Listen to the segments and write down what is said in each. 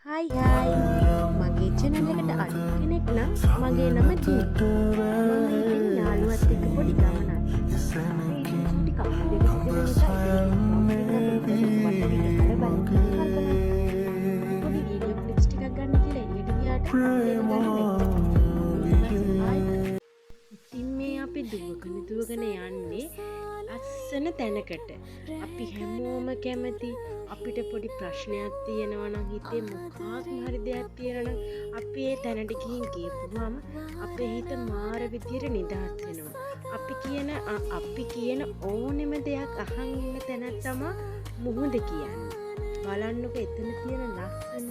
Hi hi මගේ channel එකට අලුත් කෙනෙක් නම් මගේ නම ජිනි. මම ඉතින් යාළුවත් එක්ක පොඩි ගමනක්. ටිකක් දෙකක් නිසා පොඩි වීඩියෝ ක්ලිප්ස් ටිකක් ගන්න කියලා එළියට ගියාට ඉතින් මේ අපි දුවගෙන යන්නේ ලස්සන තැනකට. අපි හැමෝම කැමති අපිට පොඩි ප්‍රශ්නයක් තියෙනවා නම් හිතේ මොකක් හරි දෙයක් තියෙනවා නම් අපි ඒ තැනට ගිහින් ගියපුවාම අපේ හිත මාර විදියට නිදහස් වෙනවා. අපි කියන ඕනෙම දෙයක් අහන් ඉන්න තැන තමයි මුහුද කියන්නේ. බලන්නකො එතන තියෙන ලස්සන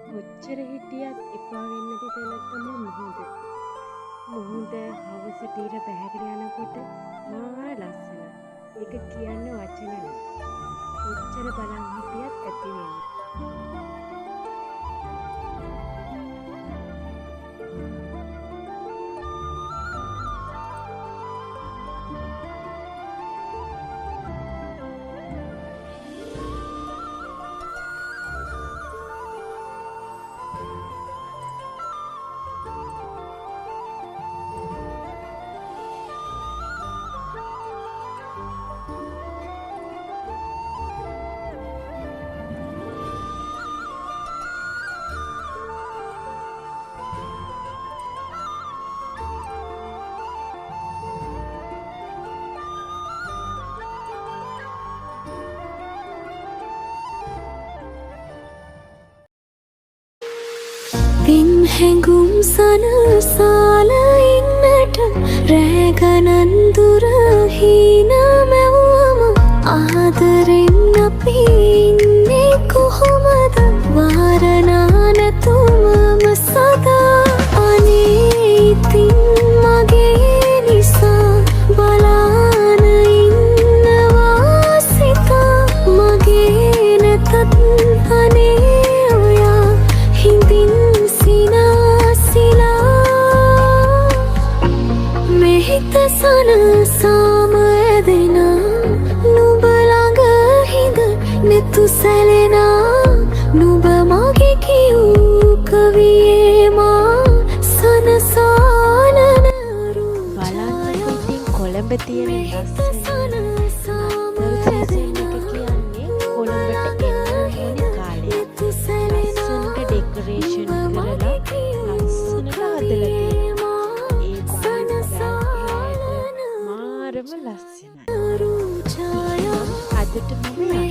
කොච්චර හිටියත් එපා වෙන්නේ නැති තැනක් තමයි මුහුද. මුහුද හවසට ඉර බැහැගෙන යනකොට මාර ලස්සනයි. ඒක කියන්න වචන නෑ. කොච්චර බලන් හිටියත් ඇති වෙන්නේ. පින් හැඟුම් සනසාල ඉන්නට රැගනන් දුර හීන මැව්වම ආදරෙන් අපි ඉන්නේ කොහොමද වාරණා නැතුමම සදා අනේ ඉතින් මගේ නිසා බලාන ඉන්නවා සිතා මගේ නැතත් අනේ ඔයා හිඳින් මෙහිත සනසාම ඇදෙනා නුඹ ළඟ හිඳ නෙතු සැලෙනා නුඹ මගේ කියූ කවියේ මා සනසාලන බලන්නකො ඉතින් කොළඹ තියෙන ලස්සන සීසන් එක කියන්නේ කොළඹට එන්න ඕනේ කාලය. ලස්සනට ඩෙකොරේෂන් කරලා ලස්සනට හදලා තියෙනවා. මාරම ලස්සනයි. අදට මම